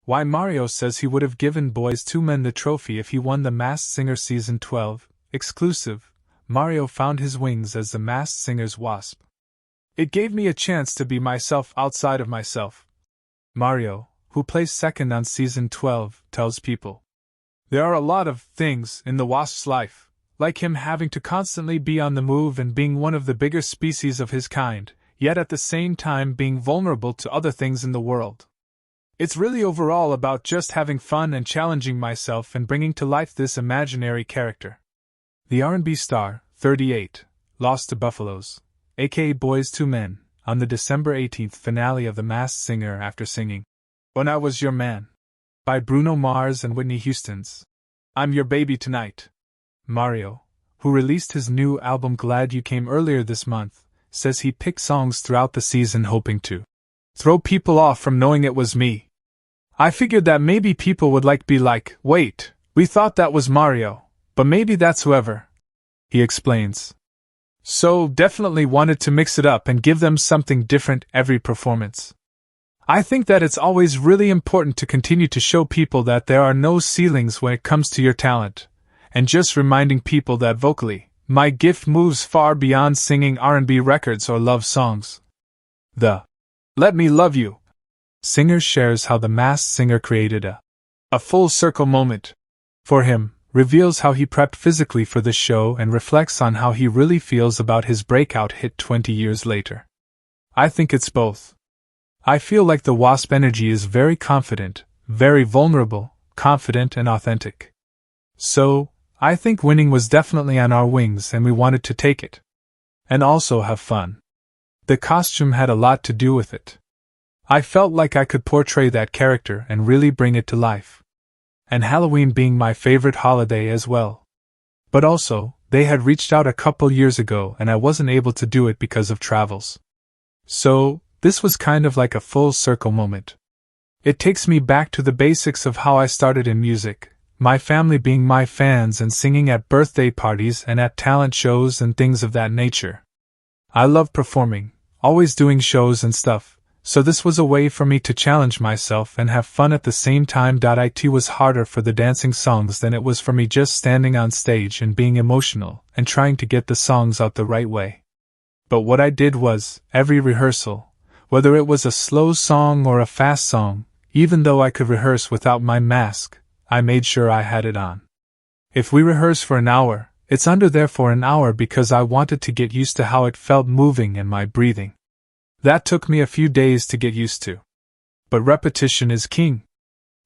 Why Mario says he would have given Boyz II Men the trophy if he won The Masked Singer Season 12, exclusive. Mario found his wings as The Masked Singer's Wasp. It gave me a chance to be myself outside of myself. Mario, who placed second on Season 12, tells people. There are a lot of things in the Wasp's life, like him having to constantly be on the move and being one of the bigger species of his kind, yet at the same time being vulnerable to other things in the world. It's really overall about just having fun and challenging myself and bringing to life this imaginary character. The R&B star, 38, lost to Buffaloes, aka Boyz II Men, on the December 18th finale of The Masked Singer after singing When I Was Your Man by Bruno Mars and Whitney Houston's I'm Your Baby Tonight. Mario, who released his new album Glad You Came earlier this month, says he picked songs throughout the season hoping to throw people off from knowing it was me. I figured that maybe people would be like, wait, we thought that was Mario, but maybe that's whoever, he explains. So definitely wanted to mix it up and give them something different every performance. I think that it's always really important to continue to show people that there are no ceilings when it comes to your talent, and just reminding people that vocally, my gift moves far beyond singing R&B records or love songs. The Let Me Love You singer shares how The Masked Singer created a full circle moment for him, reveals how he prepped physically for the show and reflects on how he really feels about his breakout hit 20 years later. I think it's both. I feel like the Wasp energy is very confident, very vulnerable, confident and authentic. So, I think winning was definitely on our wings and we wanted to take it. And also have fun. The costume had a lot to do with it. I felt like I could portray that character and really bring it to life. And Halloween being my favorite holiday as well. But also, they had reached out a couple years ago and I wasn't able to do it because of travels. So, this was kind of like a full circle moment. It takes me back to the basics of how I started in music, my family being my fans and singing at birthday parties and at talent shows and things of that nature. I love performing, always doing shows and stuff, so this was a way for me to challenge myself and have fun at the same time. It was harder for the dancing songs than it was for me just standing on stage and being emotional and trying to get the songs out the right way. But what I did was, every rehearsal, whether it was a slow song or a fast song, even though I could rehearse without my mask, I made sure I had it on. If we rehearse for an hour, it's under there for an hour because I wanted to get used to how it felt moving and my breathing. That took me a few days to get used to. But repetition is king.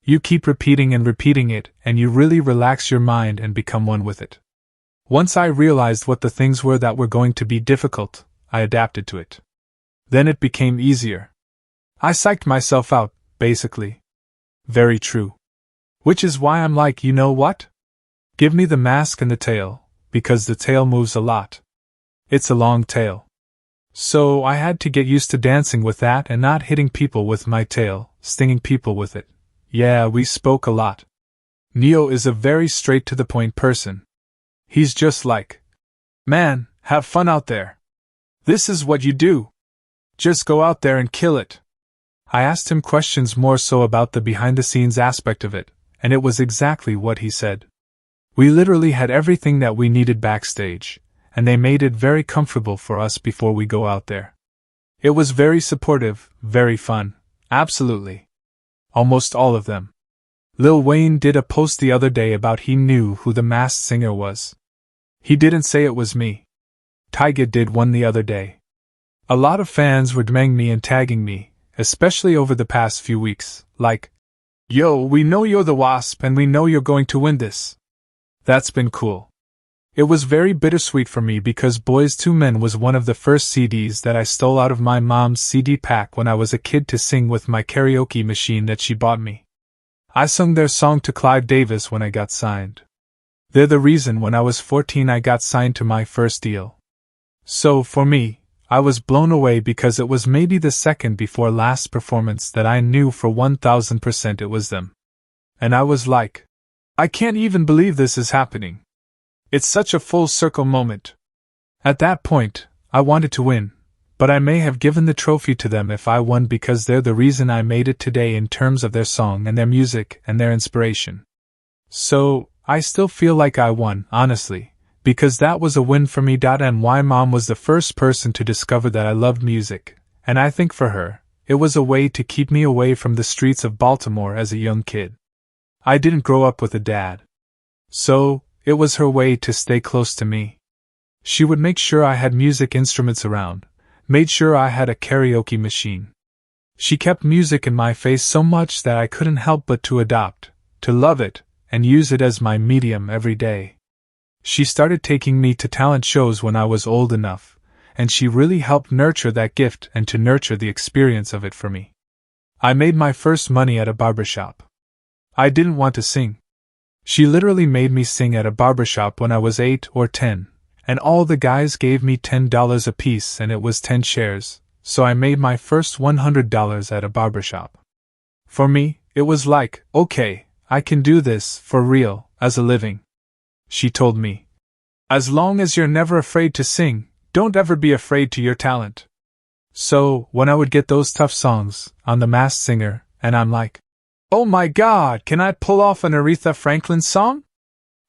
You keep repeating and repeating it, and you really relax your mind and become one with it. Once I realized what the things were that were going to be difficult, I adapted to it. Then it became easier. I psyched myself out, basically. Very true. Which is why I'm like, you know what? Give me the mask and the tail, because the tail moves a lot. It's a long tail. So I had to get used to dancing with that and not hitting people with my tail, stinging people with it. Yeah, we spoke a lot. Neo is a very straight-to-the-point person. He's just like, man, have fun out there. This is what you do. Just go out there and kill it. I asked him questions more so about the behind-the-scenes aspect of it, and it was exactly what he said. We literally had everything that we needed backstage, and they made it very comfortable for us before we go out there. It was very supportive, very fun, absolutely. Almost all of them. Lil Wayne did a post the other day about he knew who the Masked Singer was. He didn't say it was me. Tyga did one the other day. A lot of fans were DMing me and tagging me, especially over the past few weeks, like, yo, we know you're the Wasp and we know you're going to win this. That's been cool. It was very bittersweet for me because Boyz II Men was one of the first CDs that I stole out of my mom's CD pack when I was a kid to sing with my karaoke machine that she bought me. I sung their song to Clive Davis when I got signed. They're the reason when I was 14 I got signed to my first deal. So, for me, I was blown away because it was maybe the second before last performance that I knew for 1000% it was them. And I was like, I can't even believe this is happening. It's such a full circle moment. At that point, I wanted to win, But I may have given the trophy to them if I won because they're the reason I made it today in terms of their song and their music and their inspiration. So, I still feel like I won, honestly, because that was a win for me. And why Mom was the first person to discover that I loved music, and I think for her, it was a way to keep me away from the streets of Baltimore as a young kid. I didn't grow up with a dad. So, it was her way to stay close to me. She would make sure I had music instruments around, made sure I had a karaoke machine. She kept music in my face so much that I couldn't help but to adopt, to love it, and use it as my medium every day. She started taking me to talent shows when I was old enough, and she really helped nurture that gift and to nurture the experience of it for me. I made my first money at a barbershop. I didn't want to sing. She literally made me sing at a barbershop when I was 8 or 10, and all the guys gave me $10 apiece and it was 10 shares, so I made my first $100 at a barbershop. For me, it was like, okay, I can do this, for real, as a living. She told me, as long as you're never afraid to sing, don't ever be afraid to your talent. So, when I would get those tough songs, on The Masked Singer, and I'm like, oh my God, can I pull off an Aretha Franklin song?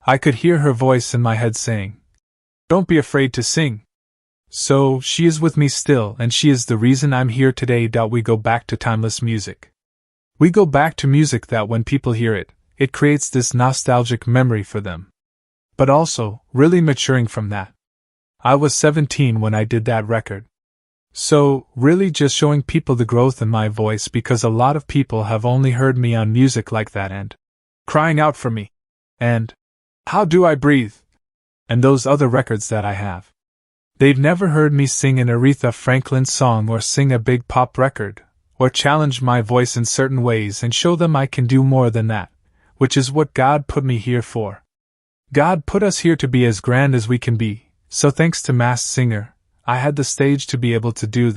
I could hear her voice in my head saying, don't be afraid to sing. So, she is with me still, and she is the reason I'm here today. We go back to timeless music. We go back to music that when people hear it, it creates this nostalgic memory for them. But also, really maturing from that. I was 17 when I did that record. So, really just showing people the growth in my voice because a lot of people have only heard me on music like that and crying out for me. And How Do I Breathe? And those other records that I have. They've never heard me sing an Aretha Franklin song or sing a big pop record, or challenge my voice in certain ways and show them I can do more than that, which is what God put me here for. God put us here to be as grand as we can be, so thanks to Masked Singer, I had the stage to be able to do that.